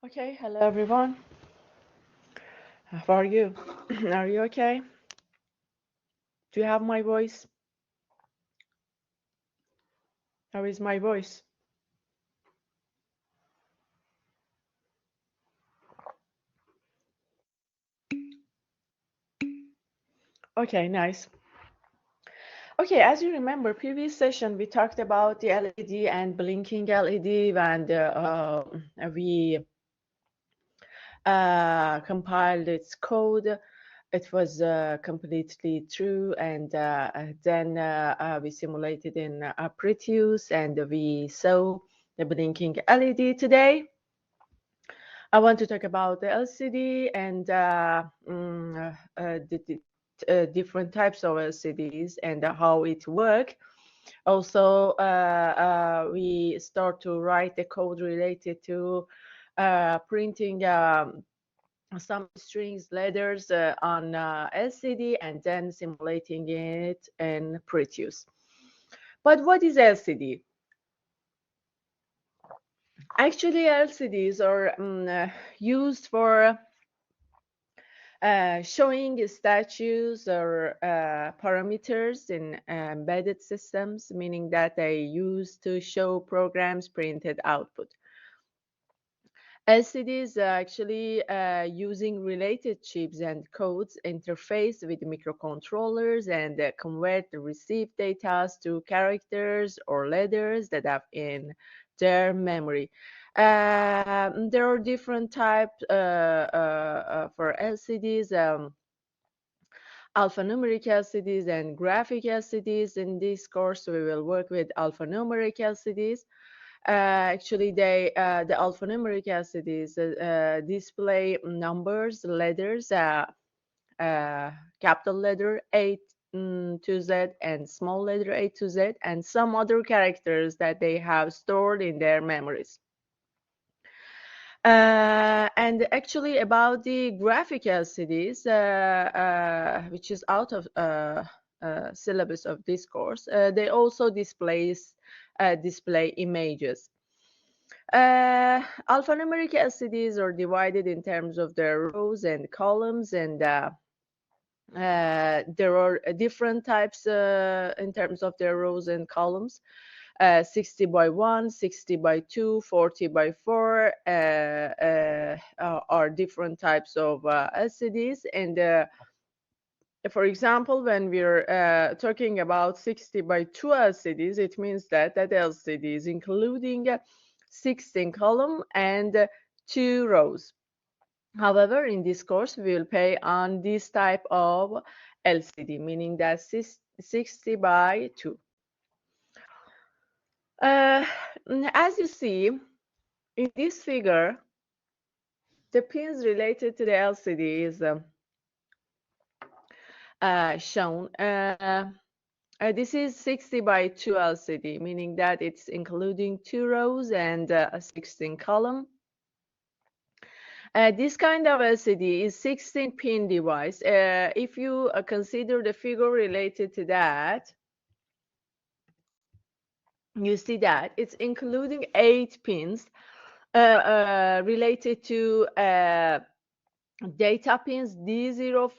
Okay, hello everyone. How are you? Are you okay? Do you have my voice? How is my voice? Okay, nice. Okay, as you remember, previous session we talked about the LED and blinking LED, and we compiled its code. It was completely true, and then we simulated in Proteus, and we saw the blinking LED today. I want to talk about the LCD and the different types of LCDs and how it works. Also, we start to write the code related to printing some strings, letters on LCD and then simulating it in Proteus. But what is LCD? Actually, LCDs are used for showing statues or parameters in embedded systems, meaning that they use to show programs printed output. LCDs are actually using related chips and codes interface with microcontrollers and convert the received data to characters or letters that have in their memory. There are different types for LCDs. Alphanumeric LCDs and graphic LCDs. In this course, we will work with alphanumeric LCDs. Actually, the alphanumeric LCDs display numbers, letters, capital letter A to Z and small letter A to Z, and some other characters that they have stored in their memories. And actually about the graphic LCDs, which is out of syllabus of this course, they also display images. Alphanumeric LCDs are divided in terms of their rows and columns, and there are different types in terms of their rows and columns. 60 by 1, 60 by 2, 40 by 4 are different types of LCDs. And for example, when we're talking about 60 by 2 LCDs, it means that LCD is including 16 column and 2 rows. However, in this course, we will pay on this type of LCD, meaning that 60 by 2. As you see in this figure, the pins related to the LCD is shown. This is 60 by 2 LCD, meaning that it's including 2 rows and a 16 column. This kind of LCD is 16-pin device. If you consider the figure related to that, you see that it's including 8 pins related to data pins D0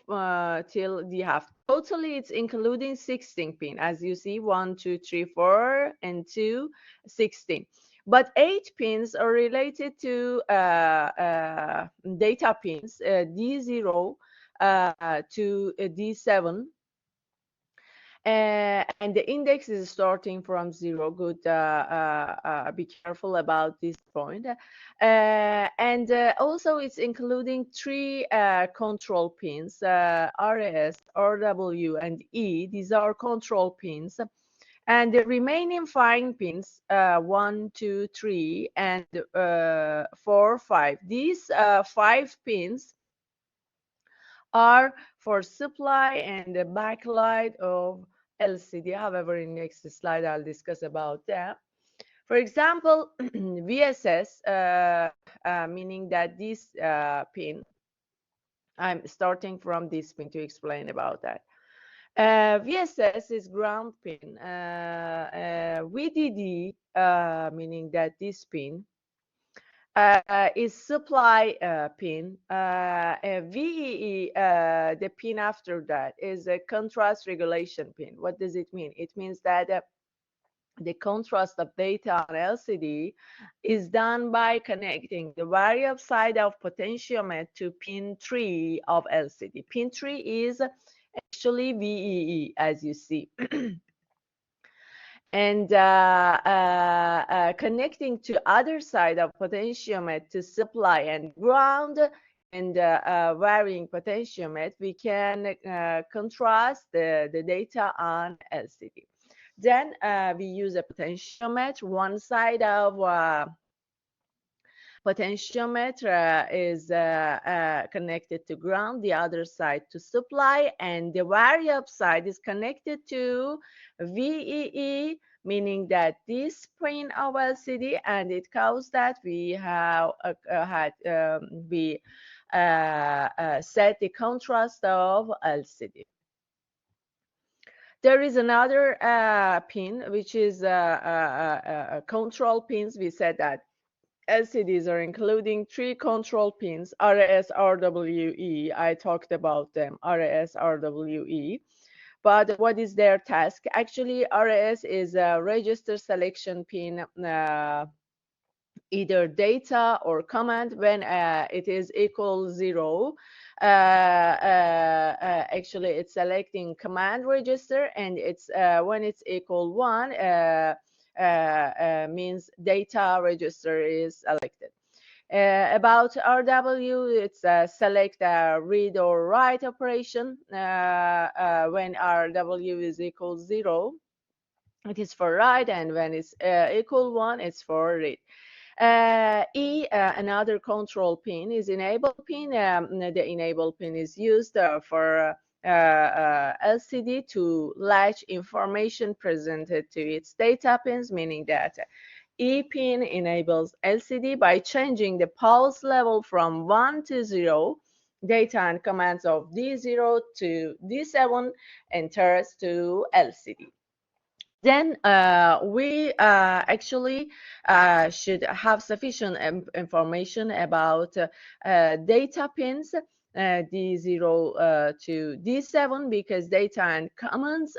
till D1/2. Totally, it's including 16 pin. As you see, 1, 2, 3, 4, and 2, 16. But 8 pins are related to data pins D0 to D7. And the index is starting from 0. Good. Be careful about this point. And also, it's including 3 control pins: RS, RW, and E. These are control pins. And the remaining 5 pins, 1, 2, 3, and 4, 5. These 5 pins are for supply and the backlight of LCD. However, in next slide, I'll discuss about that. For example, VSS, meaning that this pin, I'm starting from this pin to explain about that. VSS is ground pin. VDD, meaning that this pin, is supply pin. VEE, the pin after that, is a contrast regulation pin. What does it mean? It means that the contrast of data on LCD is done by connecting the variable side of potentiometer to pin 3 of LCD. Pin 3 is actually VEE, as you see. And connecting to other side of potentiometer to supply and ground and varying potentiometer, we can contrast the data on LCD. Then we use a potentiometer. One side of potentiometer is connected to ground, the other side to supply, and the variable side is connected to VEE, meaning that this pin of LCD, and it caused that we have set the contrast of LCD. There is another pin, which is control pins. We said that LCDs are including 3 control pins, RS, RWE. I talked about them, RS, RWE. But what is their task? Actually, RS is a register selection pin, either data or command when it is equal 0. Actually, it's selecting command register, and it's when it's equal 1, means data register is selected. About RW, it's select read or write operation. When RW is equal 0, it is for write, and when it's equal 1, it's for read. Another control pin is enable pin. The enable pin is used for LCD to latch information presented to its data pins, meaning that E pin enables LCD by changing the pulse level from 1 to 0. Data and commands of D0 to D7 enters to LCD. Then we actually should have sufficient information about data pins D0 to D7, because data and commands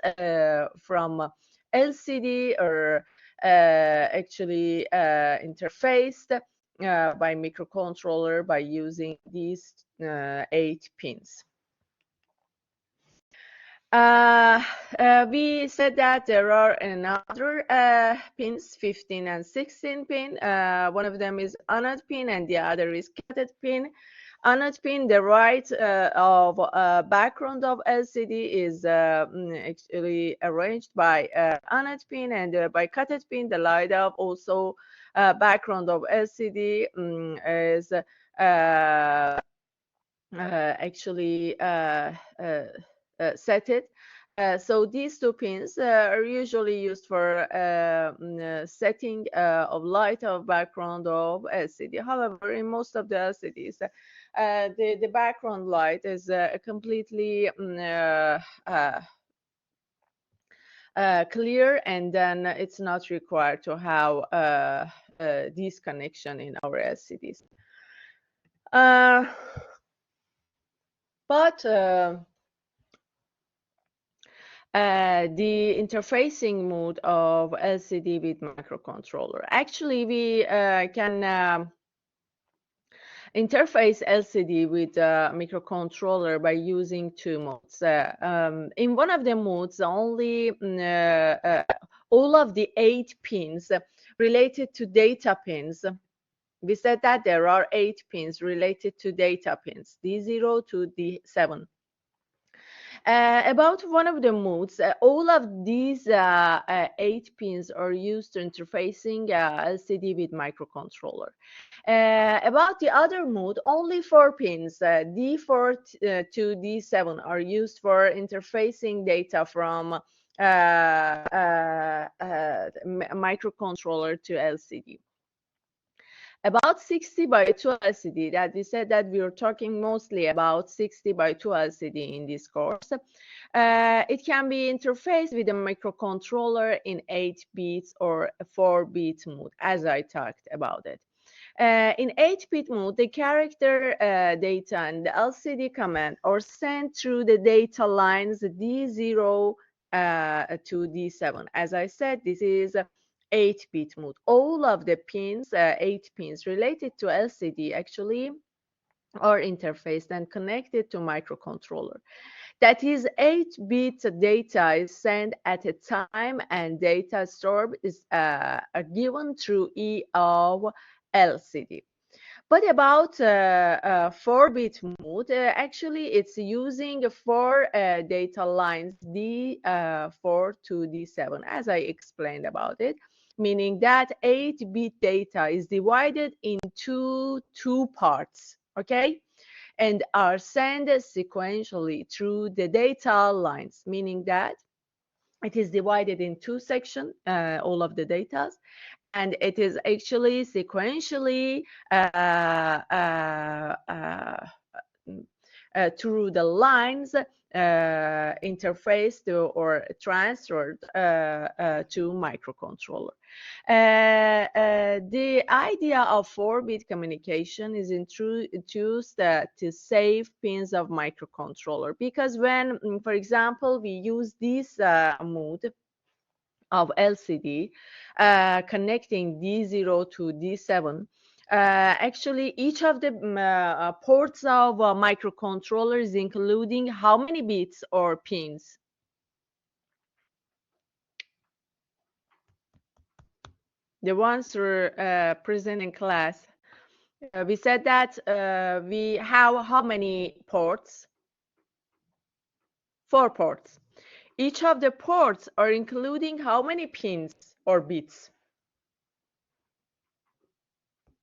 from LCD are actually interfaced by microcontroller by using these 8 pins. We said that there are another pins, 15 and 16 pin. One of them is anode pin and the other is cathode pin. Anode pin, the right of background of LCD is actually arranged by anode pin, and by cathode pin, the light of also background of LCD is actually set it. So these 2 pins are usually used for setting of light of background of LCD. However, in most of the LCDs, the background light is completely clear, and then it's not required to have this connection in our LCDs. But the interfacing mode of LCD with microcontroller. Actually, we can interface LCD with microcontroller by using 2 modes. In one of the modes, only all of the 8 pins related to data pins. We said that there are 8 pins related to data pins, D0 to D7. About one of the modes, all of these 8 pins are used to interfacing LCD with microcontroller. About the other mode, only 4 pins, D4 to D7, are used for interfacing data from microcontroller to LCD. About 60 by 2 LCD, that we said that we were talking mostly about 60 by 2 LCD in this course. It can be interfaced with a microcontroller in 8 bits or 4-bit mode, as I talked about it. In 8-bit mode, the character data and the LCD command are sent through the data lines D0 to D7. As I said, this is 8-bit mode. All of the pins, 8 pins related to LCD actually are interfaced and connected to microcontroller. That is 8-bit data is sent at a time and data stored is given through E of LCD. But about 4-bit mode, actually it's using 4 data lines D4 to D7, as I explained about it, meaning that 8-bit data is divided into 2 parts, okay? And are sent sequentially through the data lines, meaning that it is divided in 2 sections, all of the data, and it is actually sequentially through the lines interfaced or transferred to microcontroller. The idea of 4-bit communication is introduced to save pins of microcontroller, because when, for example, we use this mode of LCD connecting D0 to D7, actually each of the ports of microcontrollers, including how many bits or pins? The ones who are present in class. We said that we have how many ports? 4 ports. Each of the ports are including how many pins or bits?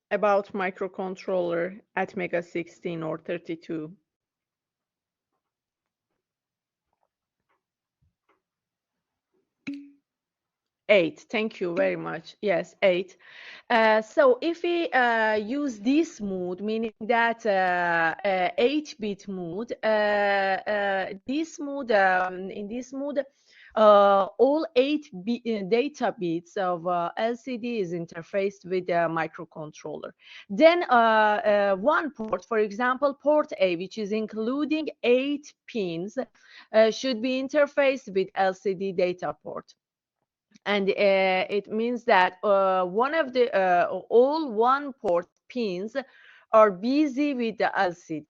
About microcontroller at Mega 16 or 32. 8. Thank you very much. Yes, 8. So if we use this mode, meaning that 8-bit mode, this mode, in this mode, all 8 data bits of LCD is interfaced with the microcontroller. Then one port, for example, port A, which is including 8 pins, should be interfaced with LCD data port. And it means that one of the all one port pins are busy with the LCD.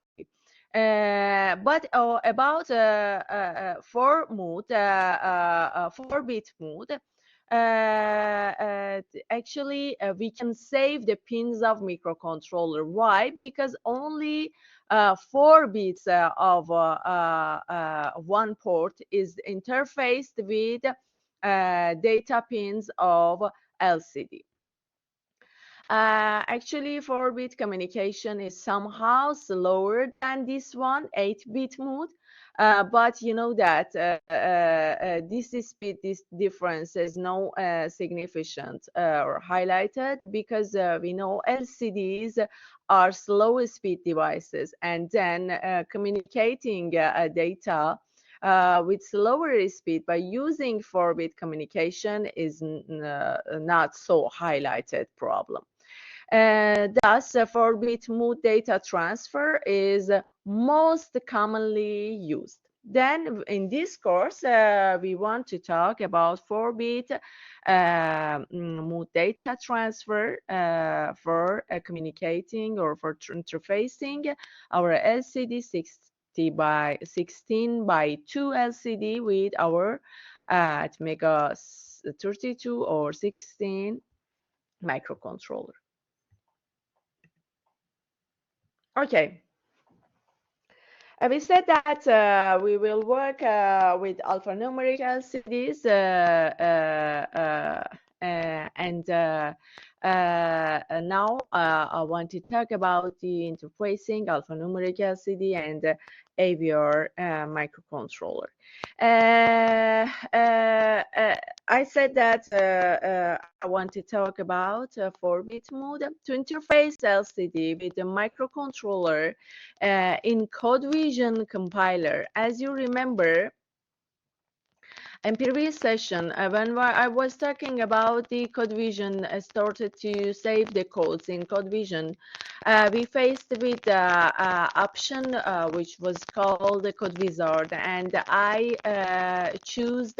But about 4-bit mode, actually we can save the pins of microcontroller. Why? Because only 4 bits of one port is interfaced with data pins of LCD. Actually, 4-bit communication is somehow slower than this one, 8-bit mode. But you know that this difference is no significant or highlighted, because we know LCDs are slow speed devices, and then communicating data with slower speed by using 4-bit communication is not so highlighted problem. Thus, 4-bit mode data transfer is most commonly used. Then in this course, we want to talk about 4-bit mode data transfer for communicating or for interfacing our LCD 16 by 2 LCD with our Mega 32 or 16 microcontroller. Okay. We said that we will work with alphanumeric LCDs and now I want to talk about the interfacing alphanumeric LCD and AVR microcontroller. I said that I want to talk about 4-bit mode to interface LCD with the microcontroller in CodeVision compiler. As you remember, In previous session, when I was talking about the code vision, I started to save the codes in code vision. We faced with option which was called the code wizard, and I choose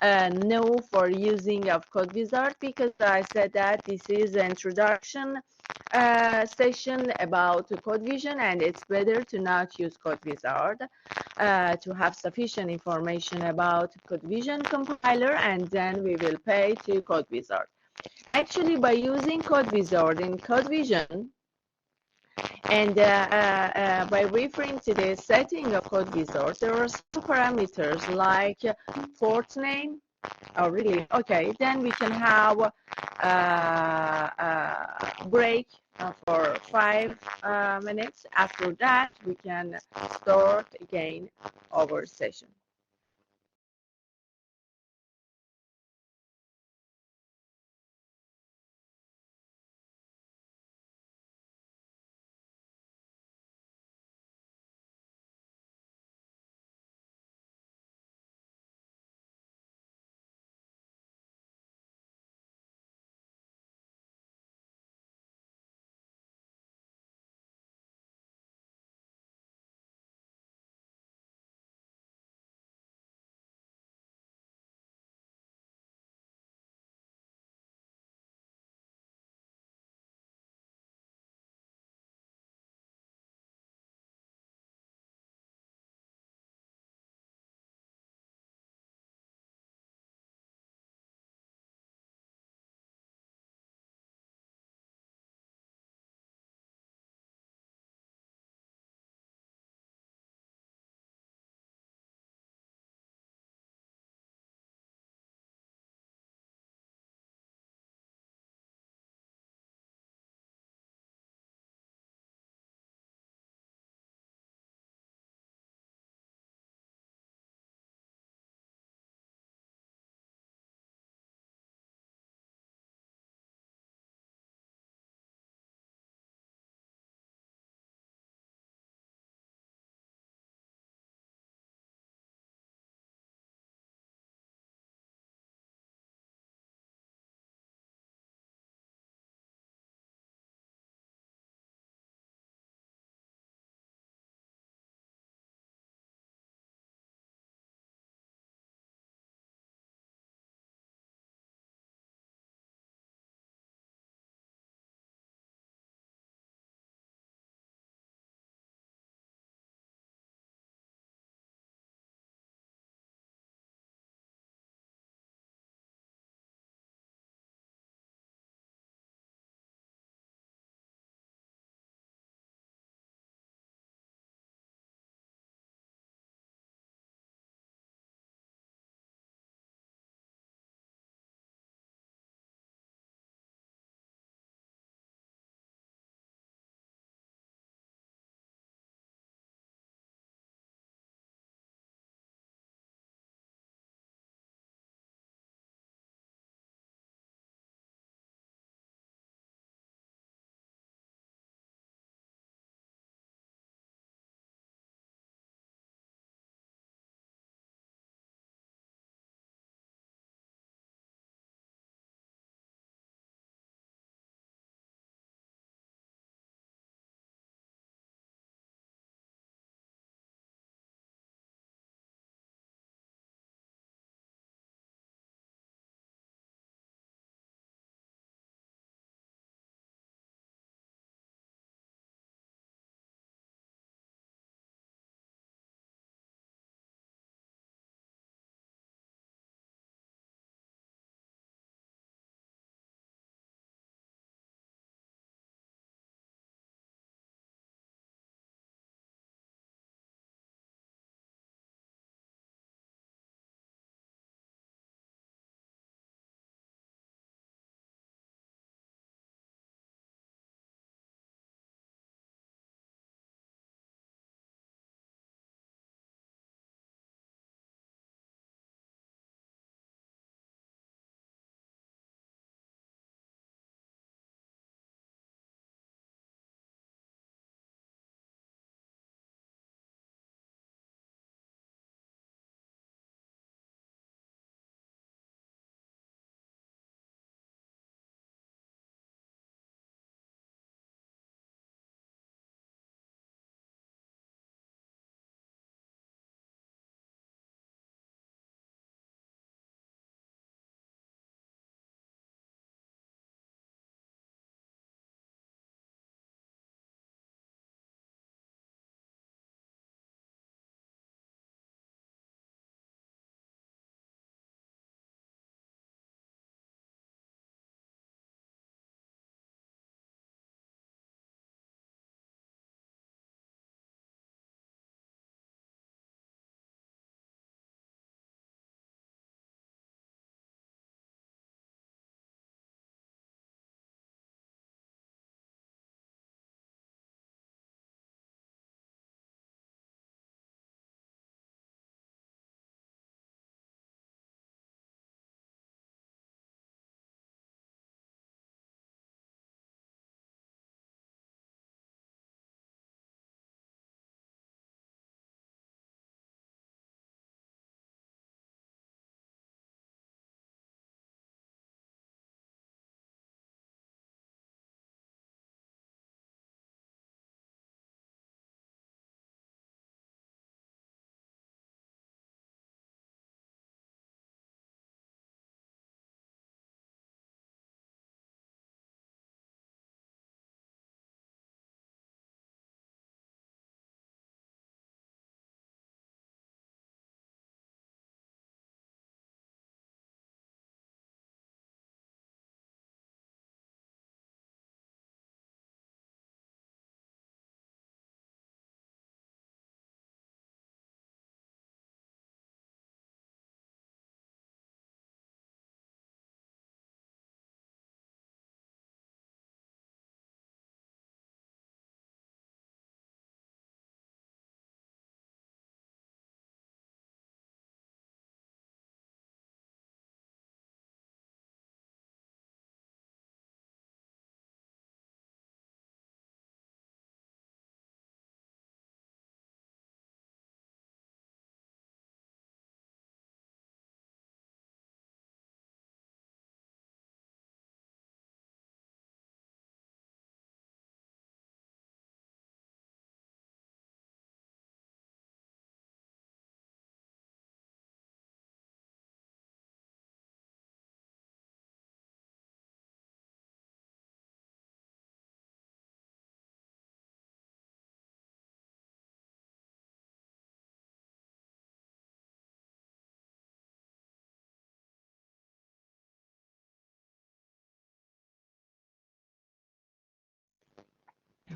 no for using of code wizard because I said that this is an introduction session about code vision, and it's better to not use code wizard to have sufficient information about code vision compiler, and then we will pay to code wizard. Actually, by using code wizard in code vision and by referring to the setting of code wizard, there are some parameters like port name. Oh, really? Okay, then we can have break for 5 minutes. After that, we can start again our session.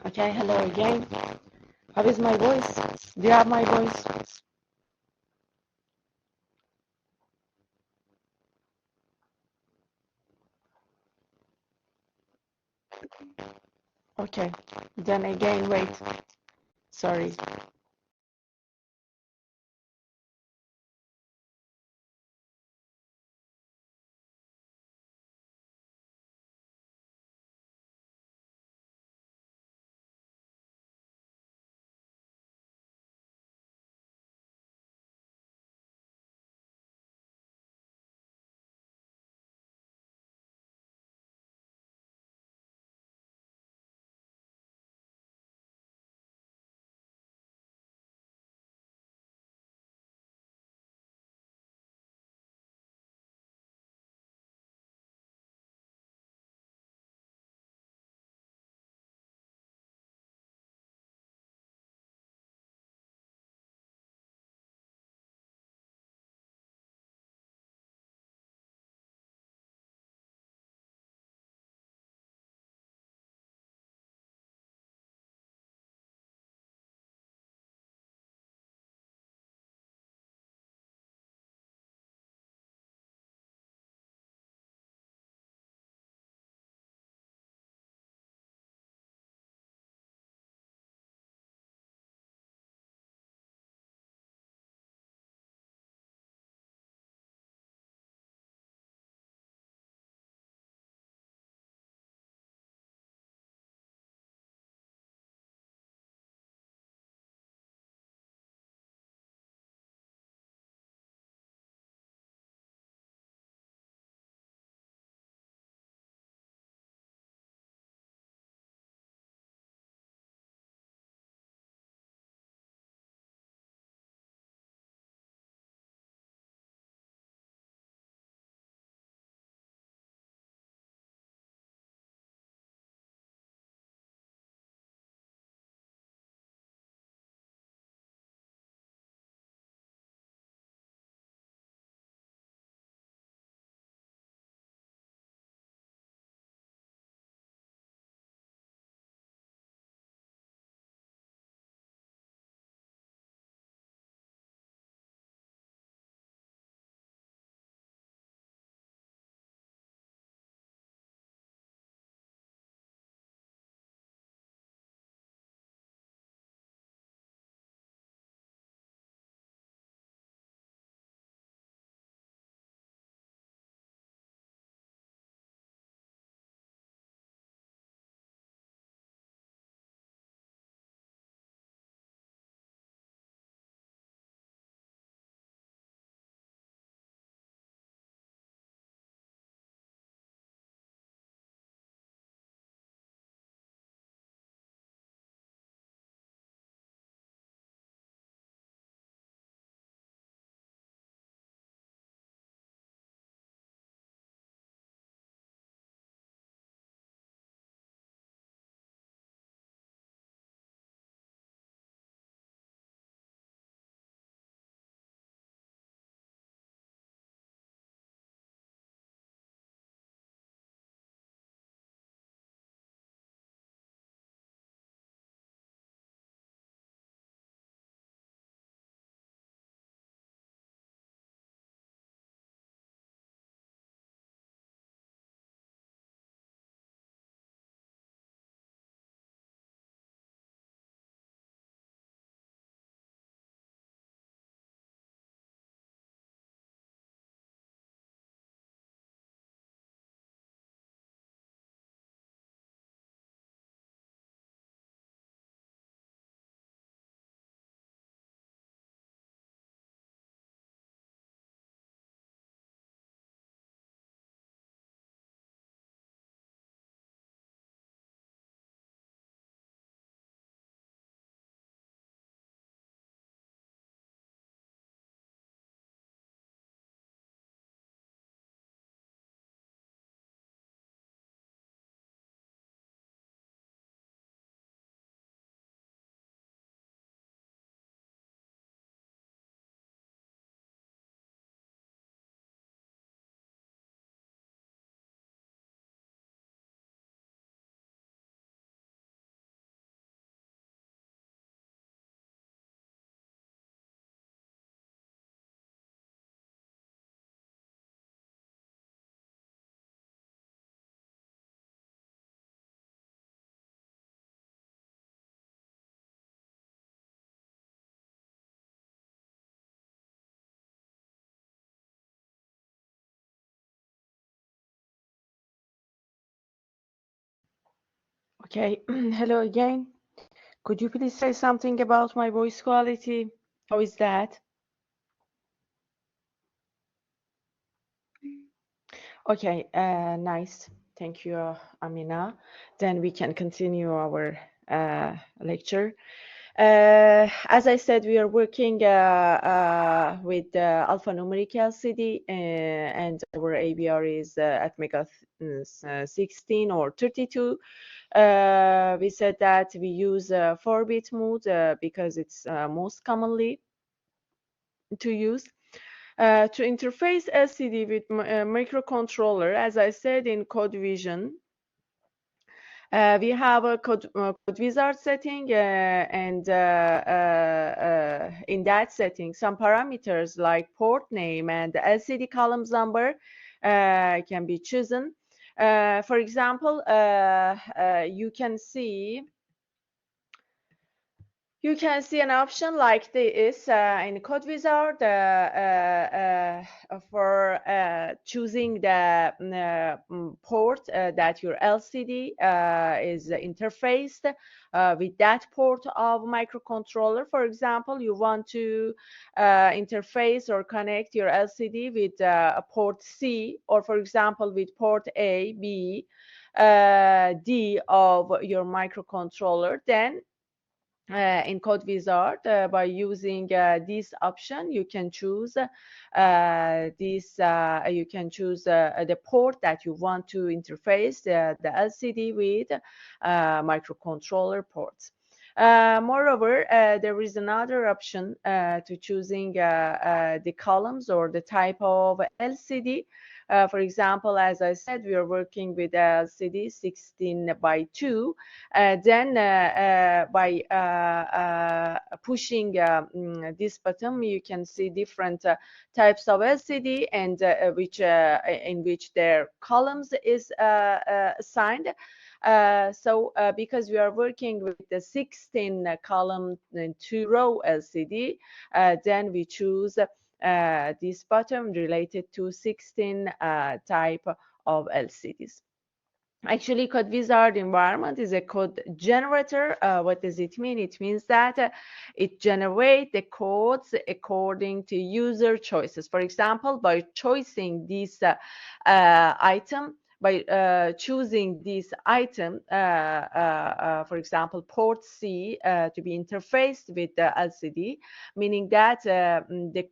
Okay, hello again. How is my voice? Do you have my voice? Okay, then again, wait. Sorry. Okay, hello again. Could you please say something about my voice quality? How is that? Okay, nice. Thank you, Amina. Then we can continue our lecture. As I said, we are working with alphanumeric LCD, and our ABR is at mega 16 or 32. We said that we use 4-bit mode because it's most commonly to use. To interface LCD with microcontroller, as I said in code vision, we have a code wizard setting, and in that setting, some parameters like port name and LCD columns number can be chosen. For example, you can see an option like this in Code Wizard for choosing the port that your LCD is interfaced with that port of microcontroller. For example, you want to interface or connect your LCD with a port C, or for example, with port A, B, D of your microcontroller. Then in Code Wizard, by using this option, you can choose the port that you want to interface the LCD with microcontroller ports. Moreover, there is another option to choosing the columns or the type of LCD. For example, as I said, we are working with LCD 16 by 2. Then by pushing this button, you can see different types of LCD and in which their columns is assigned. Because we are working with the 16 column and 2 row LCD, then we choose this button related to 16 type of LCDs. Actually, Code Wizard environment is a code generator. What does it mean? It means that it generates the codes according to user choices. For example, by choosing this item, by choosing this item, for example, port C to be interfaced with the LCD, meaning that the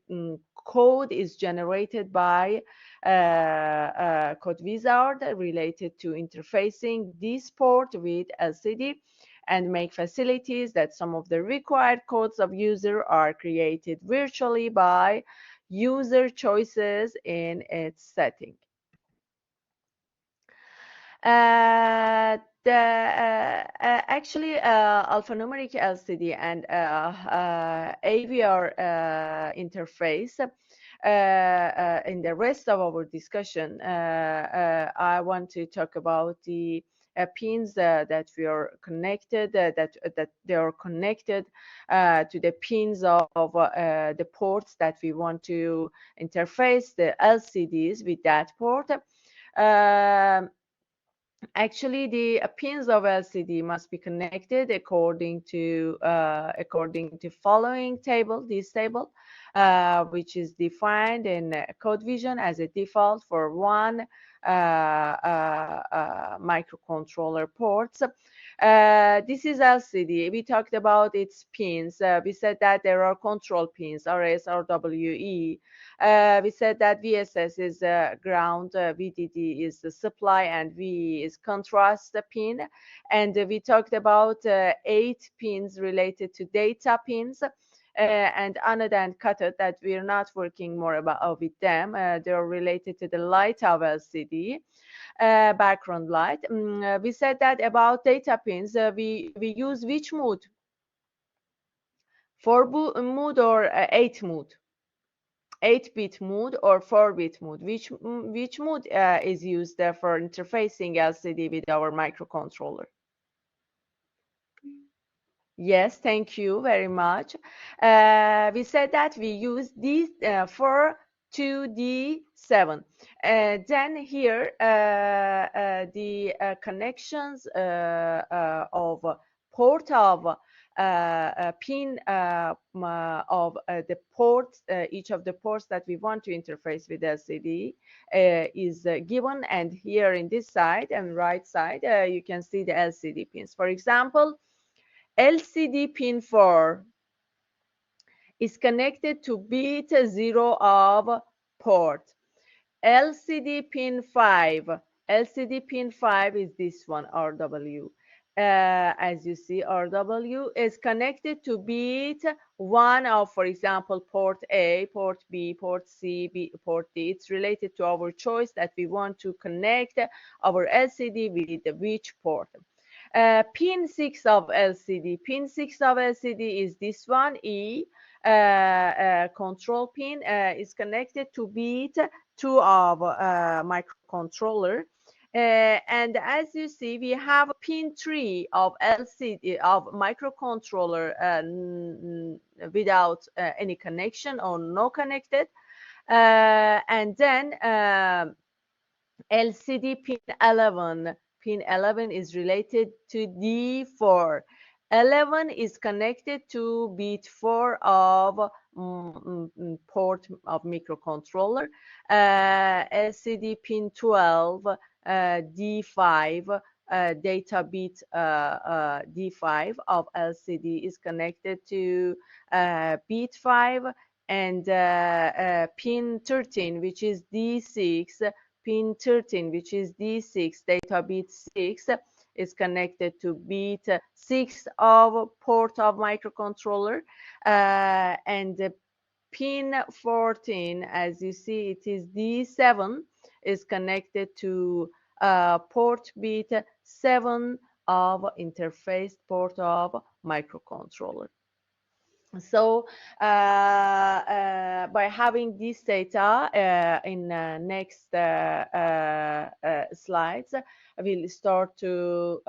code is generated by Code Wizard related to interfacing this port with LCD, and make facilities that some of the required codes of user are created virtually by user choices in its setting. Actually, alphanumeric LCD and AVR interface. In the rest of our discussion, I want to talk about the pins that we are connected, that they are connected to the pins of the ports that we want to interface the LCDs with that port. Actually, the pins of LCD must be connected according to following table, this table, which is defined in Code Vision as a default for one microcontroller ports. This is LCD. We talked about its pins. We said that there are control pins, RS, RWE. We said that VSS is ground, VDD is the supply, and V is contrast pin. And we talked about 8 pins related to data pins. And anode and cathode that we're not working more about with them. They're related to the light of LCD. Background light. We said that about data pins, we use which mode? 4 mode or 8 mode? 8-bit mode or 4-bit mode? Which mode is used for interfacing LCD with our microcontroller? Yes, thank you very much. We said that we use these 4 to D7. Then here the connections of port of pin of the ports, each of the ports that we want to interface with LCD is given, and here in this side and right side you can see the LCD pins. For example, LCD pin 4 is connected to bit 0 of port. LCD pin 5. LCD pin 5 is this one, RW. As you see, RW is connected to bit 1 of, for example, port A, port B, port C, port D. It's related to our choice that we want to connect our LCD with which port. Pin 6 of LCD. Pin 6 of LCD is this one, E. Control pin is connected to bit 2 of microcontroller. And as you see, we have pin 3 of LCD of microcontroller without any connection or no connected. And then LCD pin 11. Pin 11 is related to D4. 11 is connected to bit 4 of port of microcontroller. LCD pin 12, D5, data bit D5 of LCD is connected to bit 5, and pin 13, which is D6, pin 13, which is D6, data bit 6, is connected to bit 6 of port of microcontroller, and pin 14, as you see, it is D7, is connected to port bit 7 of interface port of microcontroller. So by having this data in next slides, we'll start to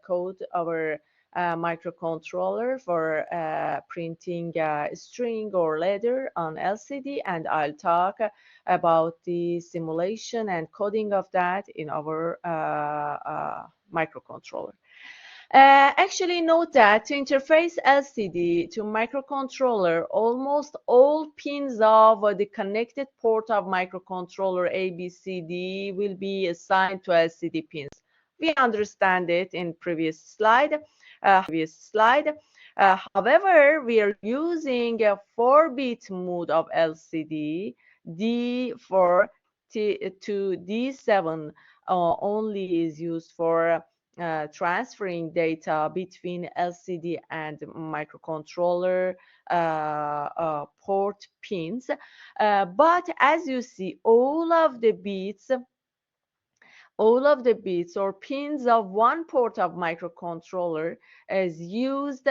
code our microcontroller for printing string or letter on LCD, and I'll talk about the simulation and coding of that in our microcontroller. Actually, note that to interface LCD to microcontroller, almost all pins of the connected port of microcontroller A, B, C, D will be assigned to LCD pins. We understand it in previous slide. However, we are using a 4-bit mode of LCD, D4 to D7 only is used for transferring data between LCD and microcontroller port pins. But as you see, all of the bits or pins of one port of microcontroller is used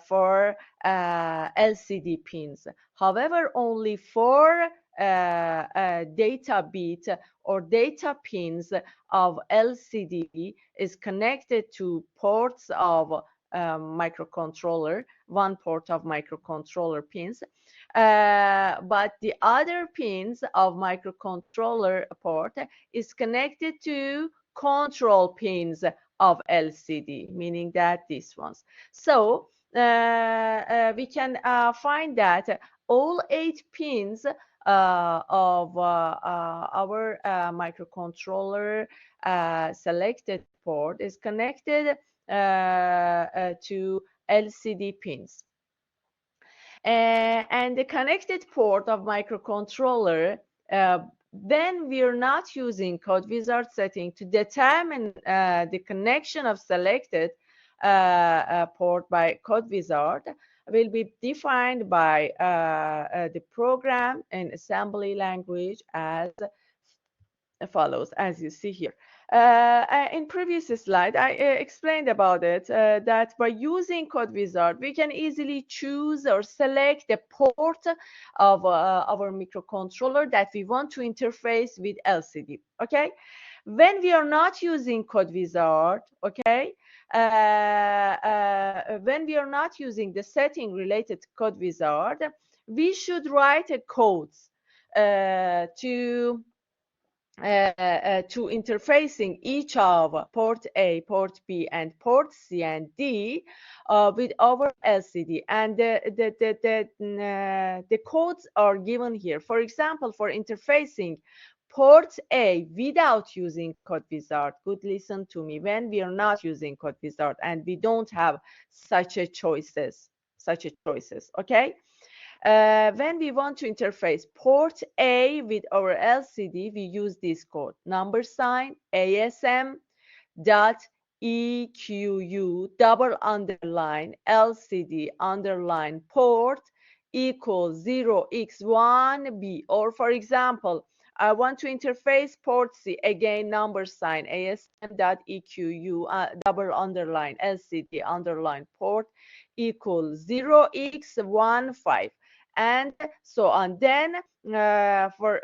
for LCD pins. However, only 4 data bit or data pins of LCD is connected to ports of microcontroller, one port of microcontroller pins. But the other pins of microcontroller port is connected to control pins of LCD, meaning that these ones. So we can find that all 8 pins of our microcontroller selected port is connected to LCD pins. And the connected port of microcontroller, then we are not using code wizard setting to determine the connection of selected port by code wizard will be defined by the program in assembly language as follows, as you see here. In previous slide, I explained about it, that by using code wizard, we can easily choose or select the port of our microcontroller that we want to interface with LCD, okay? When we are not using code wizard, okay, when we are not using the setting related to code wizard, we should write a codes to interfacing each of port A, port B, and port C and D with our LCD. And the codes are given here. For example, for interfacing port A without using Code Wizard, good listen to me, when we are not using Code Wizard and we don't have such a choices, okay? When we want to interface port A with our LCD, we use this code, number sign ASM dot EQU double underline LCD underline port equals 0x1B. Or for example, I want to interface port C, again number sign ASM dot EQU double underline LCD underline port equals 0x15, and so on. Then for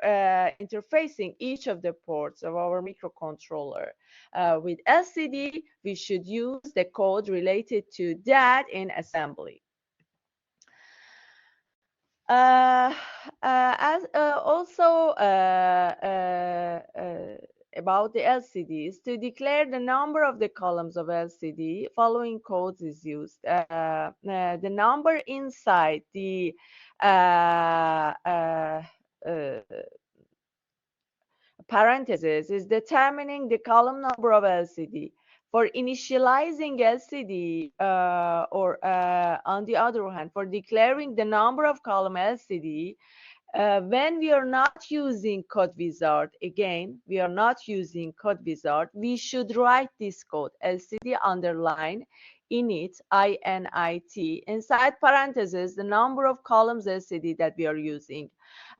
interfacing each of the ports of our microcontroller with LCD, we should use the code related to that in assembly. As also about the LCDs, to declare the number of the columns of LCD, following codes is used. The number inside the parentheses is determining the column number of LCD. For initializing LCD, or on the other hand, for declaring the number of column LCD, when we are not using Code Wizard, again, we are not using Code Wizard, we should write this code, LCD underline init, INIT, inside parentheses, the number of columns LCD that we are using.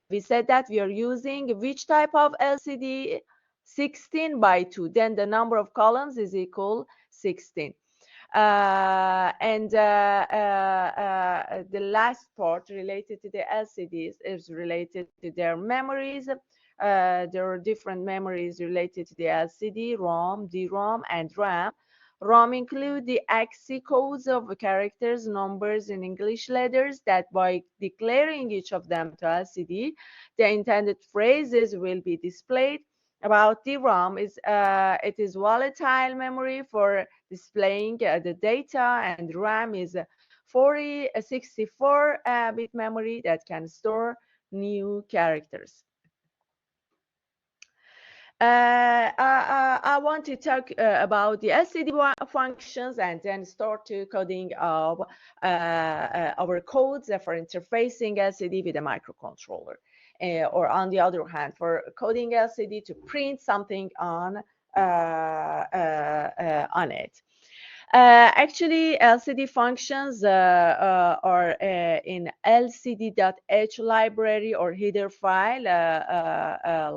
We said that we are using which type of LCD? 16 by 2. Then the number of columns is equal 16. The last part related to the LCDs is related to their memories. There are different memories related to the LCD, ROM, DROM, and RAM. ROM include the ASCII codes of characters, numbers, and English letters that by declaring each of them to LCD, the intended phrases will be displayed. About DRAM, it is volatile memory for displaying the data, and RAM is 64-bit memory that can store new characters. I want to talk about the LCD functions and then start to coding of our codes for interfacing LCD with a microcontroller. Or on the other hand, for coding LCD to print something on it. Actually, LCD functions are in lcd.h library or header file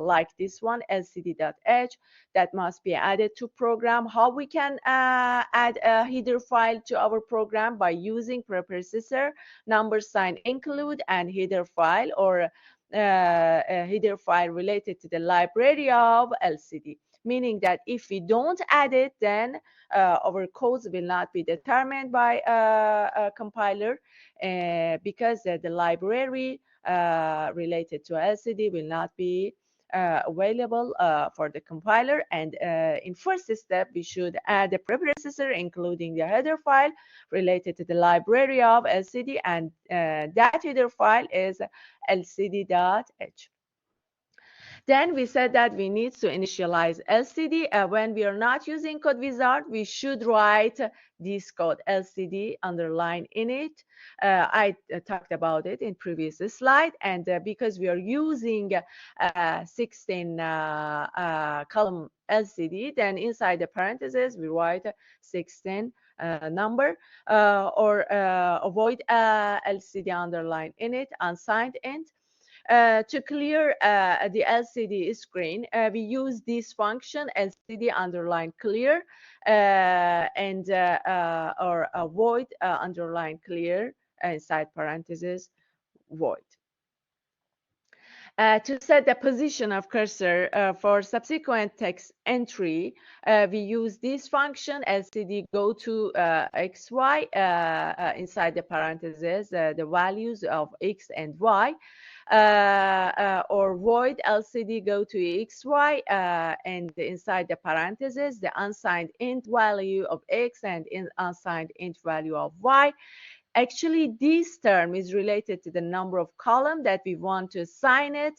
like this one, lcd.h, that must be added to program. How we can add a header file to our program? By using preprocessor number sign include and header file, or a header file related to the library of LCD. Meaning that if we don't add it, then our codes will not be determined by a compiler because the library related to LCD will not be available for the compiler. And in first step, we should add the preprocessor, including the header file related to the library of LCD, and that header file is lcd.h. Then we said that we need to initialize LCD. When we are not using Code Wizard, we should write this code, LCD underline init. I talked about it in previous slide. And because we are using 16 column LCD, then inside the parentheses, we write 16 number, or avoid LCD underline init, unsigned int. To clear the LCD screen, we use this function LCD underline clear or void underline clear inside parentheses void. To set the position of cursor for subsequent text entry, we use this function lcd go to xy inside the parentheses, the values of x and y, or void lcd go to xy and inside the parentheses, the unsigned int value of x and unsigned int value of y. Actually, this term is related to the number of column that we want to assign the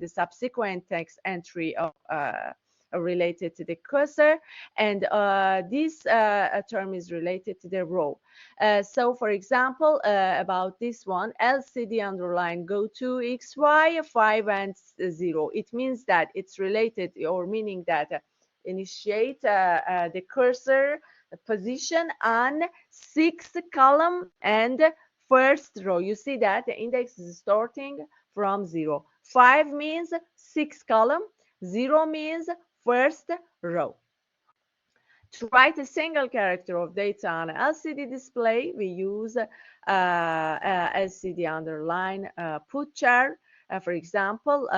subsequent text entry of related to the cursor, and this term is related to the row. So, for example, about this one, lcd underline go to xy 5 and 0. It means that it's related, or meaning that initiate the cursor position on 6th column and first row. You see that the index is starting from 0. 5 means 6th column, 0 means first row. To write a single character of data on LCD display, we use LCD underline put char. For example,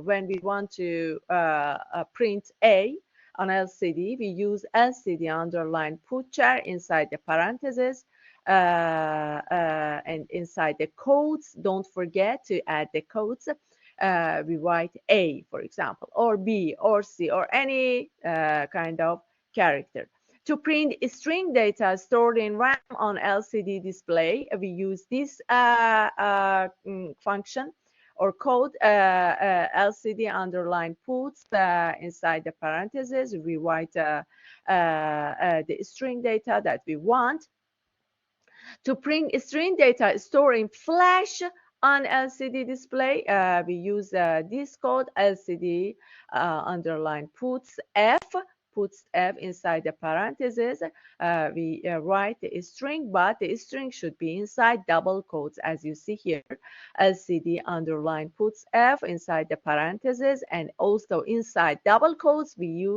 when we want to print A on LCD, we use LCD underline put char inside the parentheses and inside the codes. Don't forget to add the codes. We write A, for example, or B, or C, or any kind of character. To print string data stored in RAM on LCD display, we use this function or code LCD underline puts inside the parentheses. We write the string data that we want. To print string data stored in flash on LCD display, we use this code LCD underline puts F inside the parentheses. We write the string, but the string should be inside double quotes, as you see here. LCD underline puts F inside the parentheses, and also inside double quotes we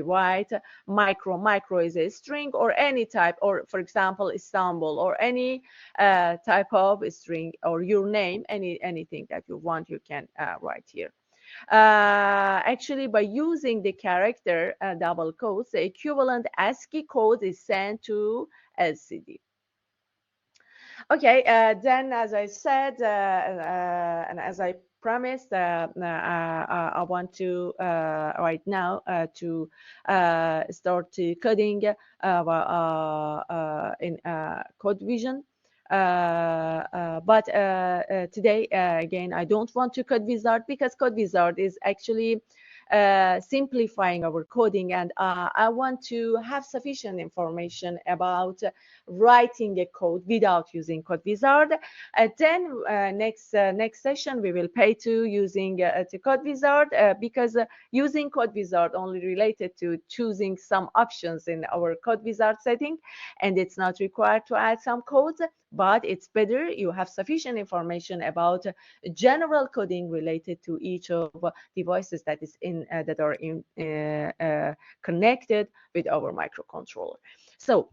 write micro is a string or any type, or for example Istanbul, or any type of string, or your name, anything that you want, you can write here. Actually, by using the character double quotes, the equivalent ASCII code is sent to LCD. Okay, then as I said, and as I promised, I want to right now to start coding in CodeVision. But today, again, I don't want to code wizard, because code wizard is actually simplifying our coding, and I want to have sufficient information about writing a code without using code wizard. Then next session we will pay to using to code wizard, because using code wizard only related to choosing some options in our code wizard setting, and it's not required to add some codes, but it's better you have sufficient information about general coding related to each of devices that is in that are in connected with our microcontroller. So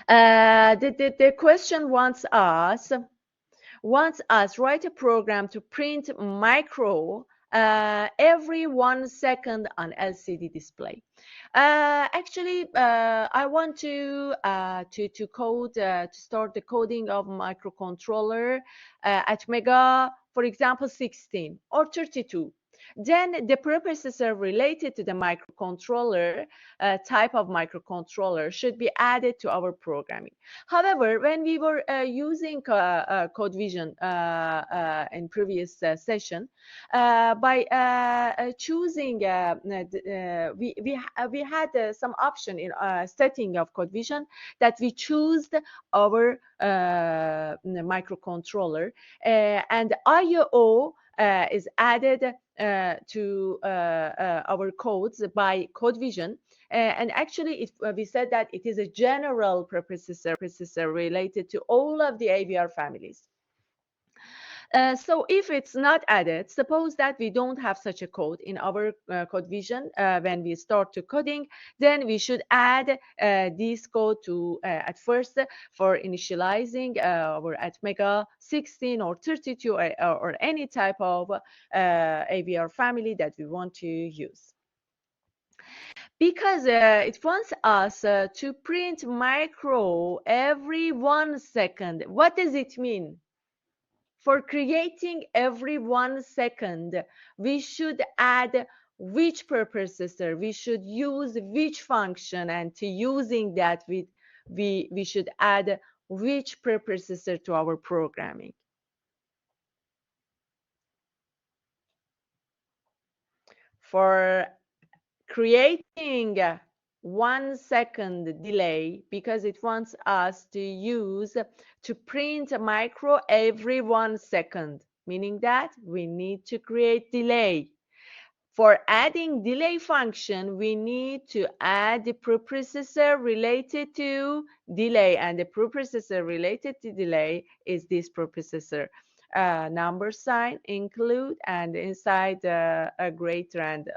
the question wants us write a program to print micro every 1 second on LCD display. Actually, I want to code to start the coding of microcontroller at mega, for example, 16 or 32. Then the preprocessor related to the microcontroller type of microcontroller should be added to our programming. However, when we were using CodeVision in previous session, by choosing we had some option in setting of CodeVision that we choose our microcontroller, and IO is added to our codes by CodeVision, and actually we said that it is a general preprocessor related to all of the AVR families. So if it's not added, suppose that we don't have such a code in our code vision when we start to coding, then we should add this code to at first for initializing our at mega 16 or 32 or any type of AVR family that we want to use. Because it wants us to print micro every 1 second. What does it mean? For creating every 1 second, we should add which preprocessor, we should use which function, and to using that, we should add which preprocessor to our programming. For creating 1 second delay, because it wants us to use to print a micro every 1 second, meaning that we need to create delay. For adding delay function, we need to add the preprocessor related to delay, and the preprocessor related to delay is this preprocessor. Number sign include, and inside a greater and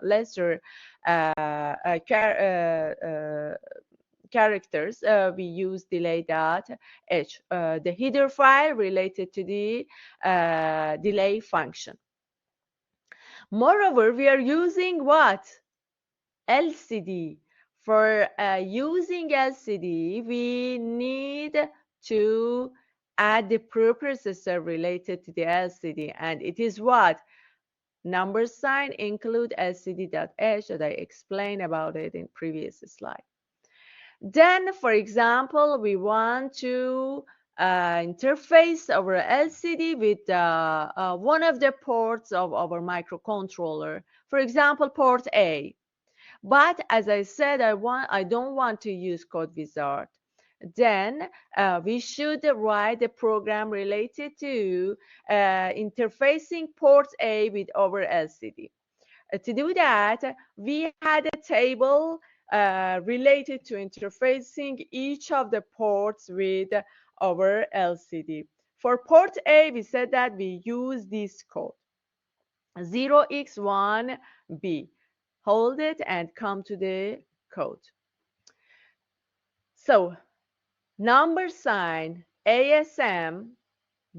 lesser characters, we use delay dot h, the header file related to the delay function. Moreover, we are using what? LCD. For using LCD, we need to add the preprocessor related to the LCD, and it is what? Number sign include lcd.h, that I explained about it in previous slide. Then, for example, we want to interface our LCD with one of the ports of our microcontroller, for example, port A. But as I said, I don't want to use code wizard. Then we should write a program related to interfacing port A with our LCD. To do that, we had a table related to interfacing each of the ports with our LCD. For port A, we said that we use this code 0x1b. Hold it and come to the code. So number sign ASM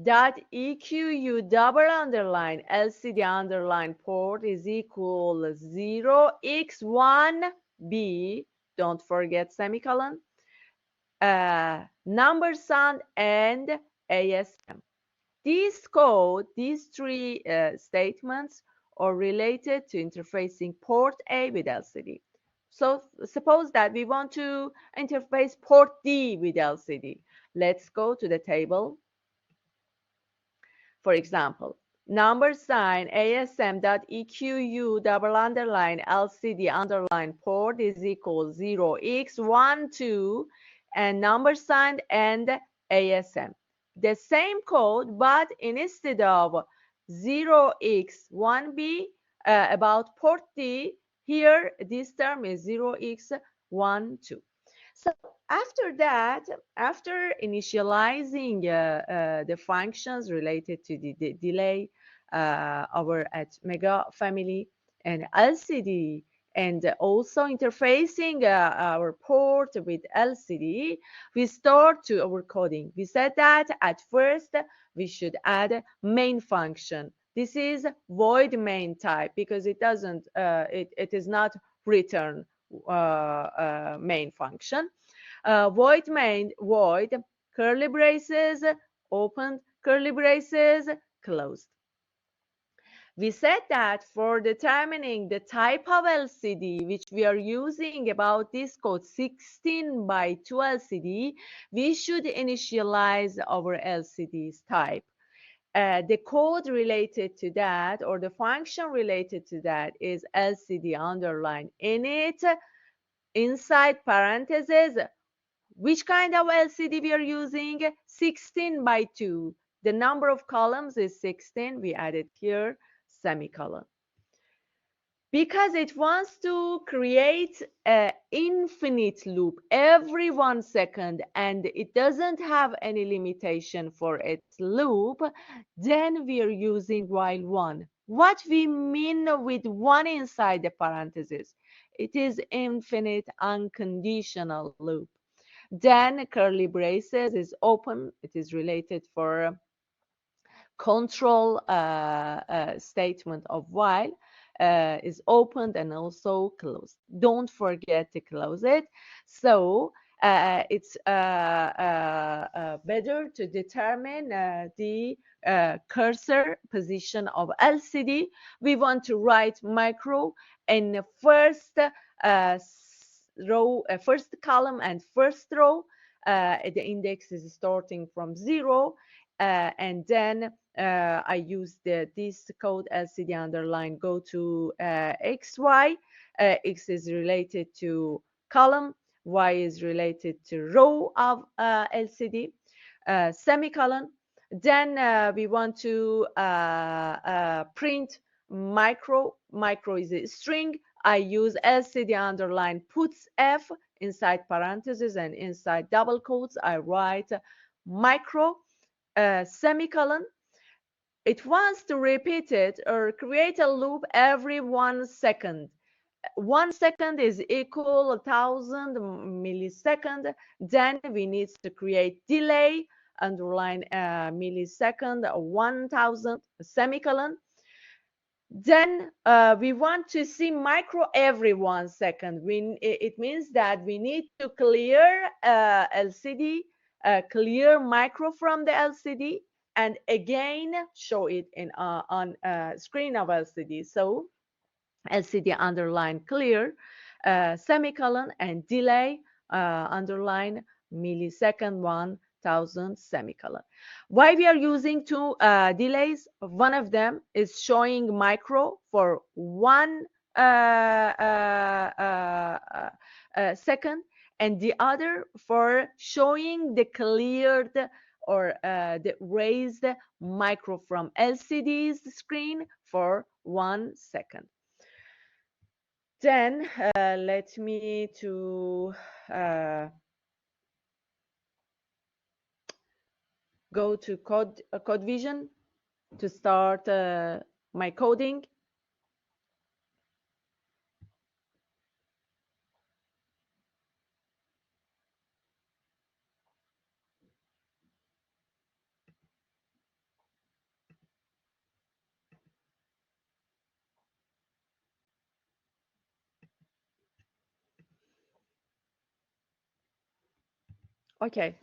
dot EQU double underline LCD underline port is equal 0x1b. Don't forget semicolon. Number sign and ASM. This code, these three statements are related to interfacing port A with LCD. So suppose that we want to interface port D with LCD. Let's go to the table. For example, number sign ASM.EQU double underline LCD underline port is equal 0x12 and number sign and ASM. The same code, but instead of 0x1b about port D, here this term is 0x12. So after that, after initializing the functions related to the delay, our at mega family and LCD, and also interfacing our port with LCD, we start to our coding. We said that at first we should add main function. This is void main type because it doesn't, it is not return main function. Void main, void, curly braces, open curly braces, closed. We said that for determining the type of LCD which we are using about this code 16 by 2 LCD, we should initialize our LCD's type. The code related to that, or the function related to that, is LCD underline init inside parentheses. Which kind of LCD we are using? 16 by 2. The number of columns is 16. We added here semicolon. because it wants to create an infinite loop every 1 second, and it doesn't have any limitation for its loop, then we are using while one. What we mean with one inside the parentheses, it is infinite unconditional loop. Then curly braces is open. It is related for control statement of while is opened and also closed. Don't forget to close it. So it's better to determine the cursor position of LCD. We want to write micro in the first row, first column and first row. The index is starting from 0, and then I use this code LCD underline go to XY. X is related to column, Y is related to row of LCD, semicolon. Then we want to print micro. Micro is a string. I use LCD underline puts F inside parentheses, and inside double quotes I write micro, semicolon. It wants to repeat it or create a loop every 1 second. 1 second is equal 1,000 millisecond. Then we need to create delay, underline millisecond, 1,000 semicolon. Then we want to see micro every 1 second. It means that we need to clear LCD, clear micro from the LCD, and again show it on screen of LCD. So LCD underline clear, semicolon, and delay underline millisecond 1,000 semicolon. Why we are using two delays? One of them is showing micro for 1 second, and the other for showing the cleared or the raised micro from LCD's screen for 1 second. Then let me to go to code vision to start my coding. Okay.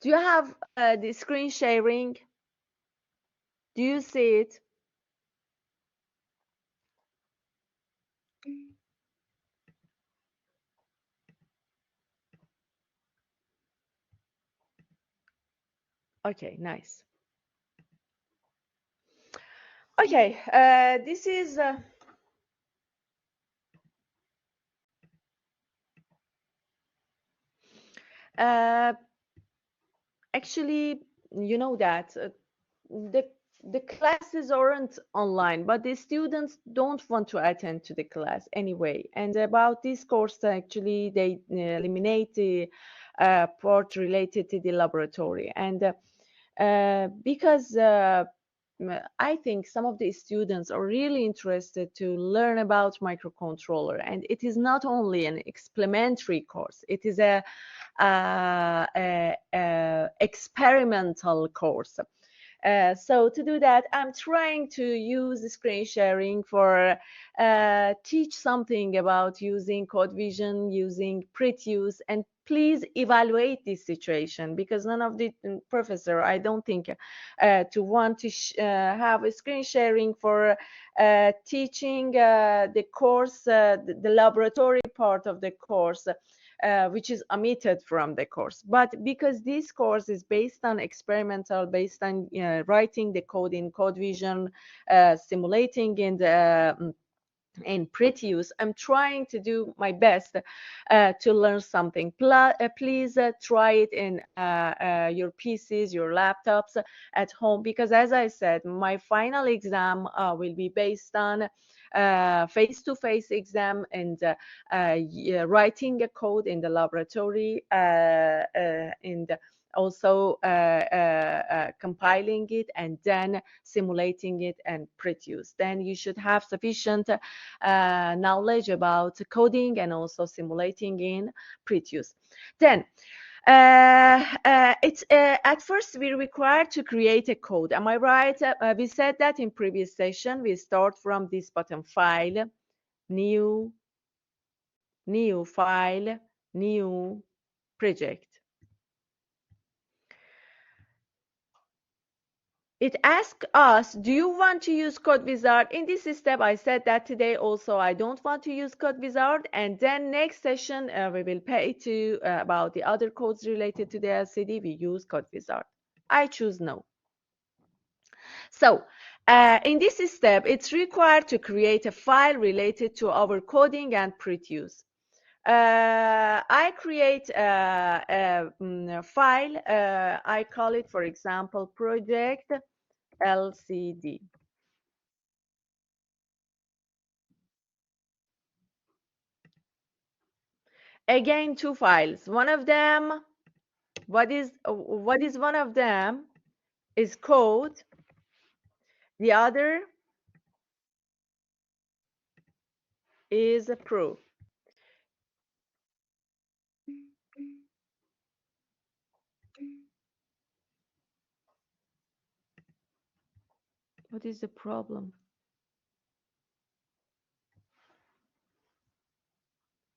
Do you have the screen sharing? Do you see it? Okay, nice. Okay, this is actually, you know that the classes aren't online, but the students don't want to attend to the class anyway. And about this course, actually, they eliminate the part related to the laboratory. And because I think some of the students are really interested to learn about microcontroller, and it is not only an experimentary course, it is a experimental course. So to do that, I'm trying to use the screen sharing for teach something about using code vision, using Pretuse, and please evaluate this situation, because none of the professor, I don't think, to want to have a screen sharing for teaching the course, the laboratory part of the course, which is omitted from the course. But because this course is based on experimental, based on writing the code in code vision, simulating in Pretuse, I'm trying to do my best to learn something. Please try it in your PCs, your laptops at home, because as I said, my final exam will be based on face-to-face exam and writing a code in the laboratory and also compiling it and then simulating it and produce. Then you should have sufficient knowledge about coding and also simulating in produce. Then it's at first we require to create a code. Am I right? We said that in previous session. We start from this button, file, new file, new project. It asks us, do you want to use Code Wizard? In this step, I said that today also I don't want to use Code Wizard. And then next session, we will pay to about the other codes related to the LCD. We use Code Wizard. I choose no. So in this step, it's required to create a file related to our coding and produce. I create a file. I call it, for example, project LCD. Again, two files. One of them, what is one of them is code. The other is a proof. What is the problem?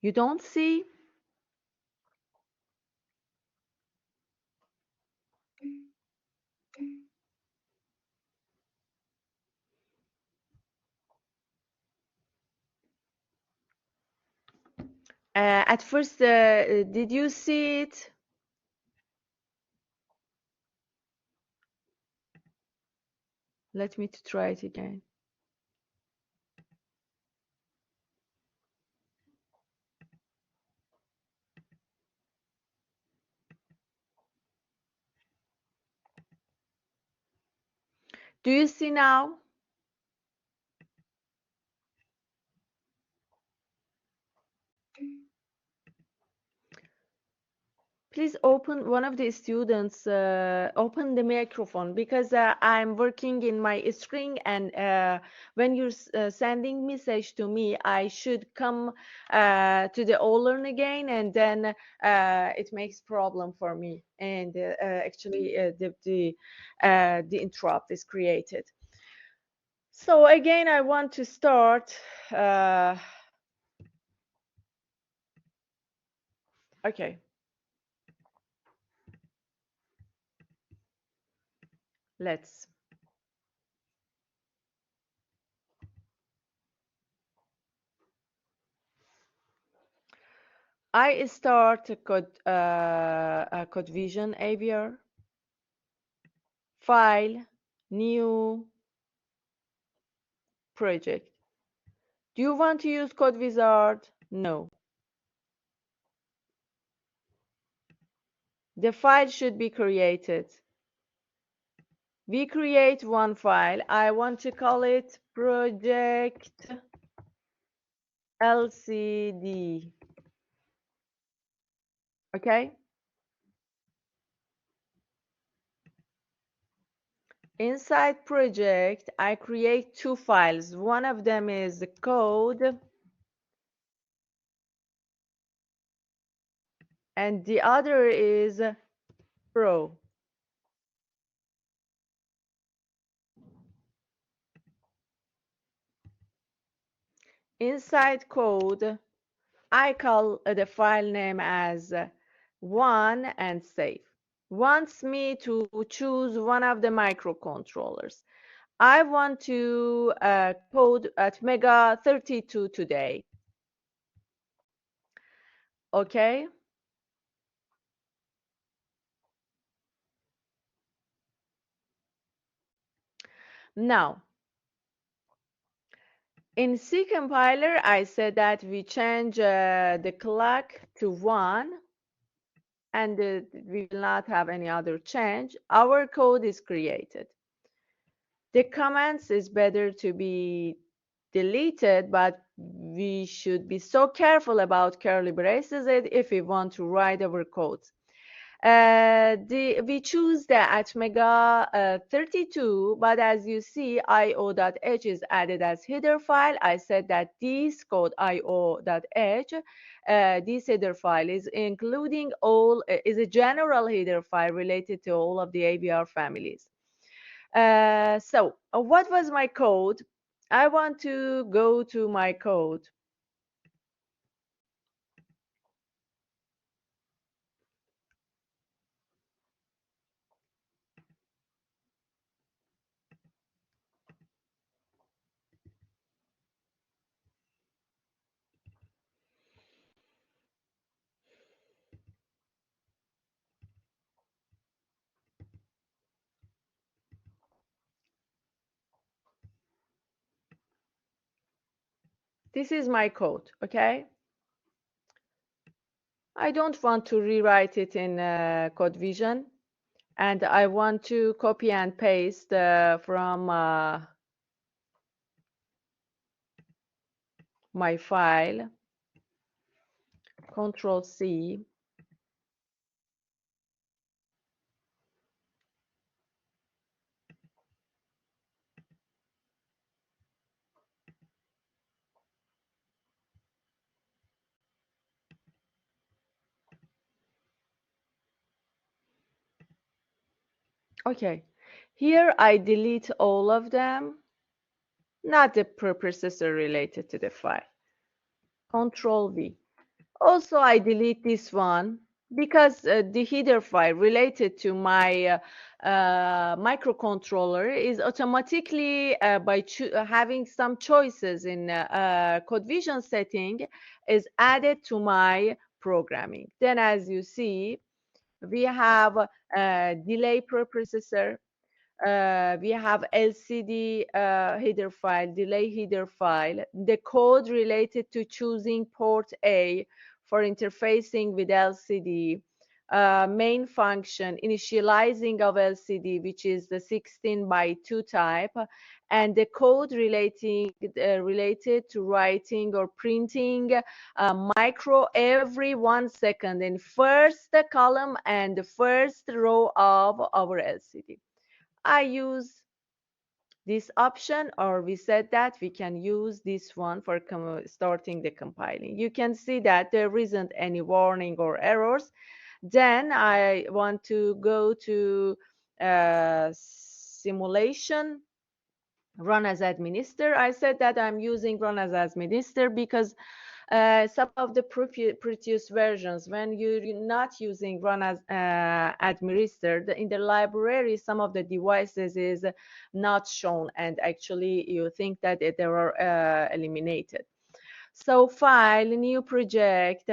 You don't see? At first, did you see it? Let me to try it again. Do you see now? Please open one of the students, open the microphone because I'm working in my screen and when you're sending message to me, I should come to the all learn again and then it makes problem for me and actually the interrupt is created. So again, I want to start. Okay. Let's. I start code vision AVR, file, new project. Do you want to use Code Wizard? No. The file should be created. We create one file. I want to call it project LCD. Okay? Inside project, I create two files. One of them is the code and the other is pro. Inside code, I call the file name as one and save. Wants me to choose one of the microcontrollers. I want to code at Mega 32 today. Okay. Now, in C compiler, I said that we change the clock to 1 and we will not have any other change. Our code is created. The commands is better to be deleted, but we should be so careful about curly braces if we want to write our codes. We choose the Atmega 32, but as you see, io.h is added as header file. I said that this code io.h, this header file is including is a general header file related to all of the AVR families. So what was my code? I want to go to my code. This is my code, okay? I don't want to rewrite it in CodeVision, and I want to copy and paste from my file, Control C. Okay, here I delete all of them, not the preprocessor related to the file. Control V. Also, I delete this one because the header file related to my microcontroller is automatically by having some choices in CodeVision setting is added to my programming. Then as you see, we have delay preprocessor, we have LCD header file, delay header file, the code related to choosing port A for interfacing with LCD, main function, initializing of LCD, which is the 16 by 2 type, and the code related to writing or printing micro every 1 second in first column and the first row of our LCD. I use this option, or we said that we can use this one for starting the compiling. You can see that there isn't any warning or errors. Then I want to go to simulation, run as administrator. I said that I'm using run as administrator because some of the previous versions, when you're not using run as administrator, in the library, some of the devices is not shown, and actually you think that they are eliminated. So file, new project.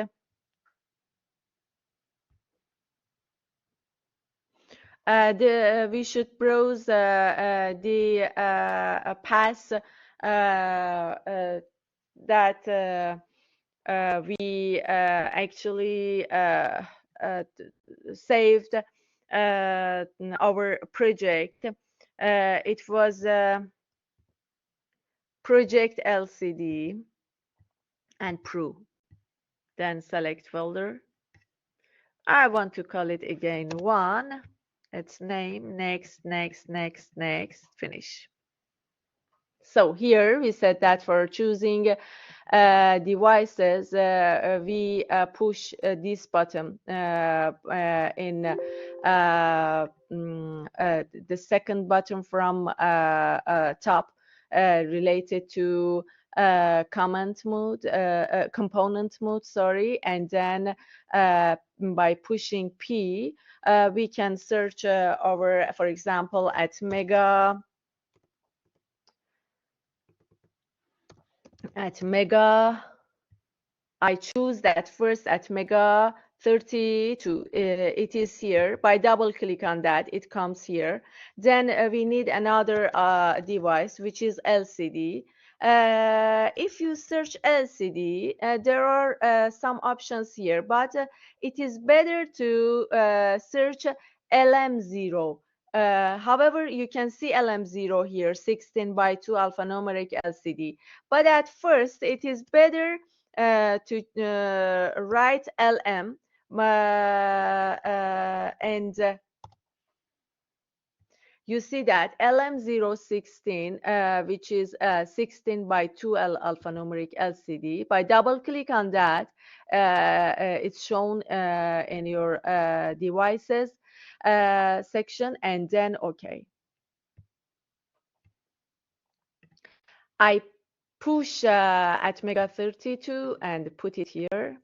We should browse the path that we actually saved our project. It was project LCD and Pro. Then select folder. I want to call it again one. Its name, next, next, next, next, finish. So here we said that for choosing devices, we push this button in the second button from top related to component mode, sorry, and then by pushing P, we can search for example, at Mega. I choose that first at Mega 32. It is here. By double click on that, it comes here. Then we need another device, which is LCD. If you search LCD, there are some options here, but it is better to search LM0. However, you can see LM0 here, 16 by 2 alphanumeric LCD. But at first, it is better to write LM and you see that LM016, which is 16 by 2L alphanumeric LCD. By double click on that, it's shown in your devices section, and then OK. I push at Mega 32 and put it here.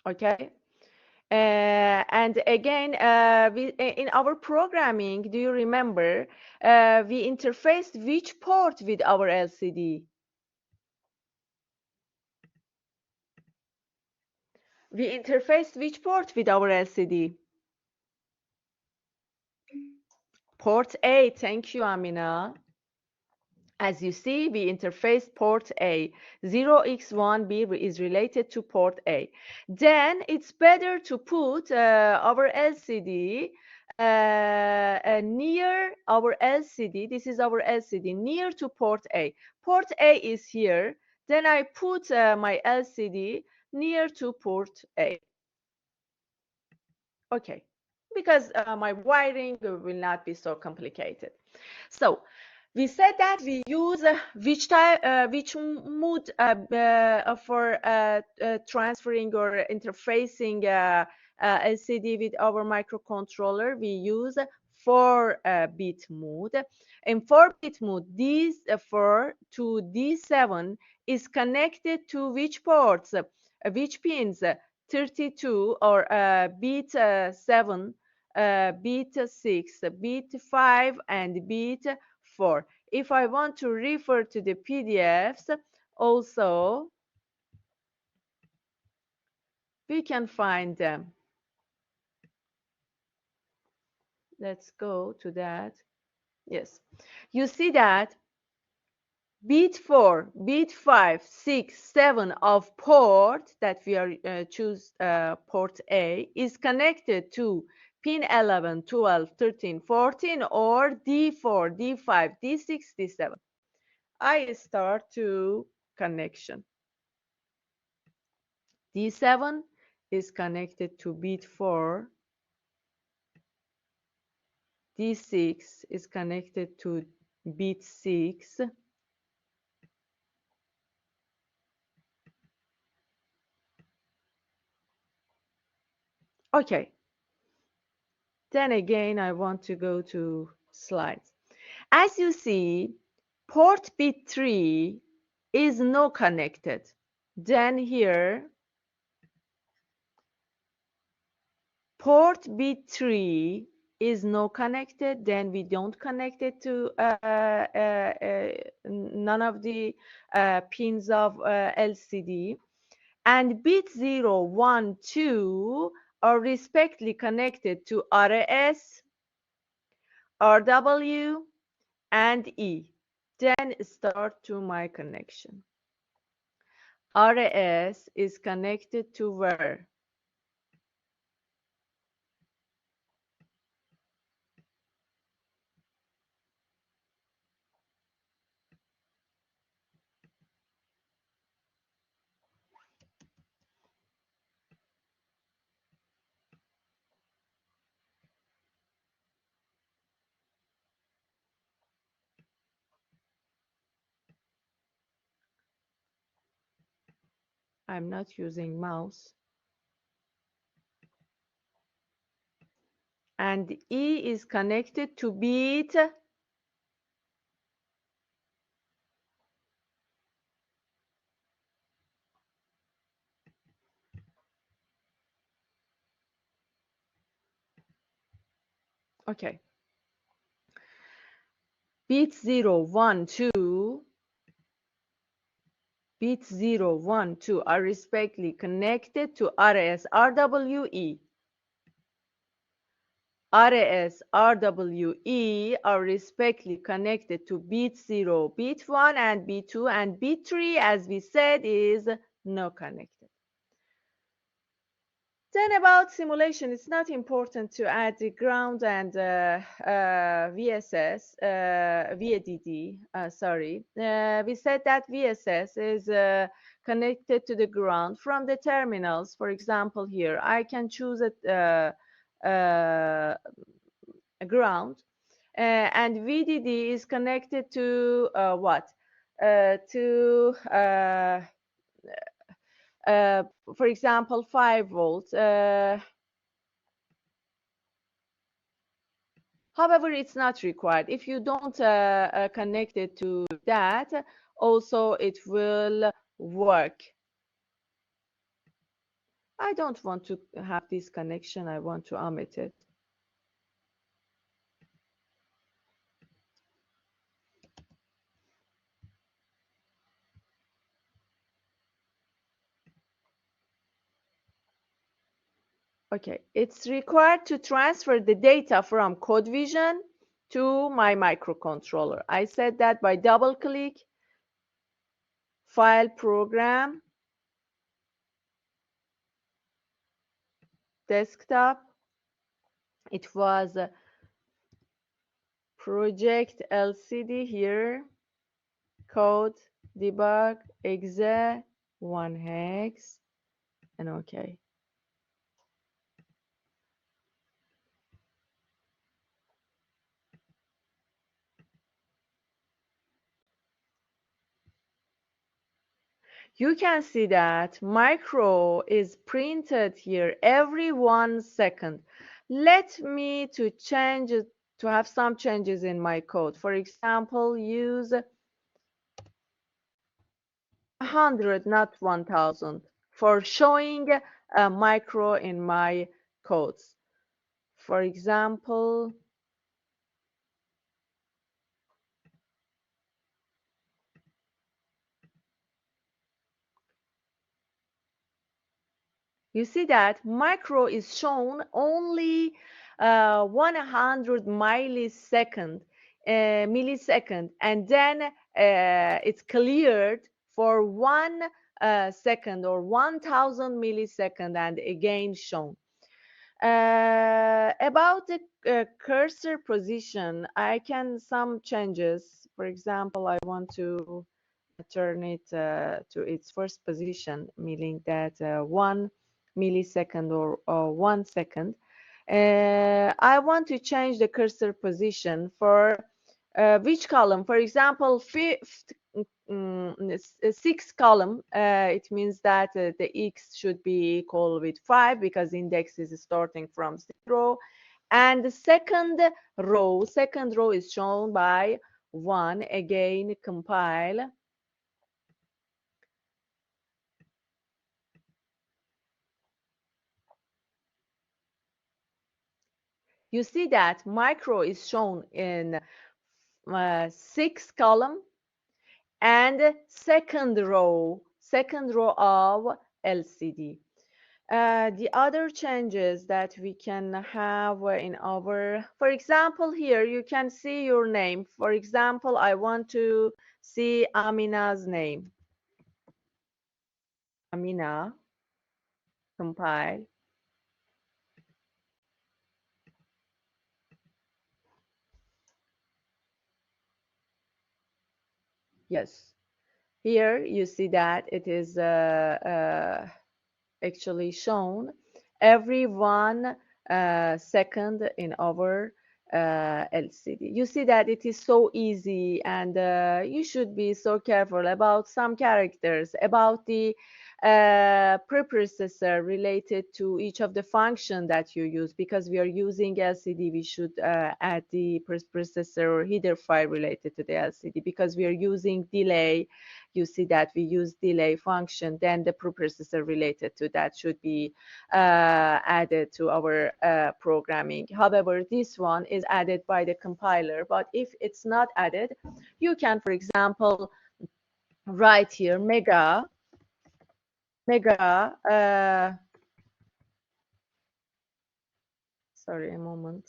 Okay. And again, in our programming, do you remember, we interfaced which port with our LCD? We interfaced which port with our LCD? Port A. Thank you, Amina. As you see, we interface port A. 0x1b is related to port A. Then it's better to put our LCD near our LCD. This is our LCD, near to port A. Port A is here. Then I put my LCD near to port A. Okay, because my wiring will not be so complicated. So we said that we use which mode for transferring or interfacing LCD with our microcontroller. We use 4-bit mode. In 4-bit mode, these 4 to D7 is connected to which ports, which pins? 32 or bit 7, bit 6, bit 5, and bit 4. If I want to refer to the PDFs, also we can find them. Let's go to that. Yes, you see that bit 4, bit 5, 6, 7 of port that we are choose port A is connected to pin 11, 12, 13, 14 or D4, D5, D6, D7. I start to connection. D7 is connected to bit 4. D6 is connected to bit 6. Okay. Then again, I want to go to slides. As you see, port bit 3 is no connected. Then here, port bit 3 is no connected. Then we don't connect it to none of the pins of LCD. And bit 0, 1, 2 are respectively connected to RS, RW, and E. Then start to my connection. RS is connected to where? I'm not using mouse. And E is connected to bit. Okay. Bit 0, 1, 2. Bit 0, 1, 2 are respectively connected to RS, RWE. RS, RWE are respectively connected to bit 0, bit 1, and bit 2, and bit 3, as we said, is not connected. Then about simulation, it's not important to add the ground and VDD, sorry. We said that VSS is connected to the ground from the terminals. For example, here, I can choose a ground, and VDD is connected to what? To for example, 5 volts. However, it's not required. If you don't connect it to that, also it will work. I don't want to have this connection. I want to omit it. Okay, it's required to transfer the data from CodeVision to my microcontroller. I said that by double click, file program, desktop. It was project LCD here, code, debug, exe, 1 hex, and OK. You can see that micro is printed here every 1 second. Let me to change it, to have some changes in my code. For example, use 100, not 1000, for showing a micro in my codes. For example, you see that micro is shown only 100 millisecond, and then it's cleared for 1 second or 1000 millisecond and again shown. About the cursor position, I can some changes. For example, I want to turn it to its first position, meaning that 1 millisecond or 1 second. I want to change the cursor position for which column? For example, sixth column, it means that the X should be equal with 5 because index is starting from 0. And the second row is shown by 1. Again, compile. You see that micro is shown in 6th column and second row of LCD. The other changes that we can have in our, for example, here you can see your name. For example, I want to see Amina's name. Amina, compile. Yes, here you see that it is actually shown every 1 second in our LCD. You see that it is so easy, and you should be so careful about some characters, about the preprocessor related to each of the function that you use. Because we are using LCD, we should add the preprocessor header file related to the LCD. Because we are using delay, you see that we use delay function, then the preprocessor related to that should be added to our programming. However, this one is added by the compiler, but if it's not added, you can, for example, write here mega, sorry, a moment.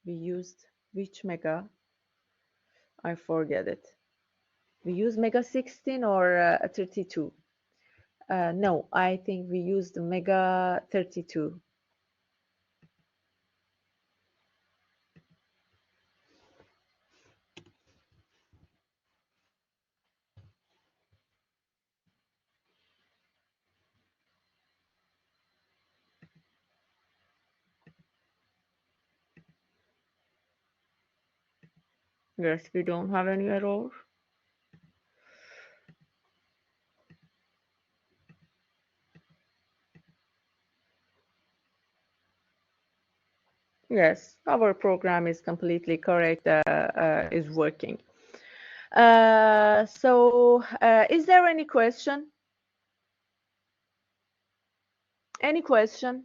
We used which mega? I forget it. We use mega 16 or 32. No, I think we used Mega 32. Yes, we don't have any error. Yes, our program is completely correct, is working. Is there any question? Any question?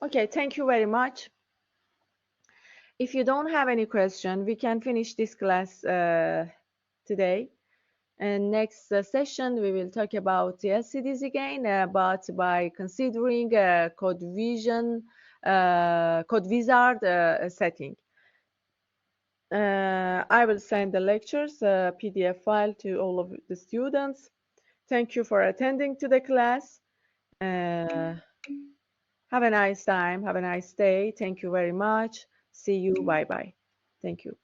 Okay, thank you very much. If you don't have any question, we can finish this class today. And next session, we will talk about the LCDs again, but by considering code vision, code wizard setting. I will send the lectures PDF file to all of the students. Thank you for attending to the class. Have a nice time. Have a nice day. Thank you very much. See you. Bye bye. Thank you.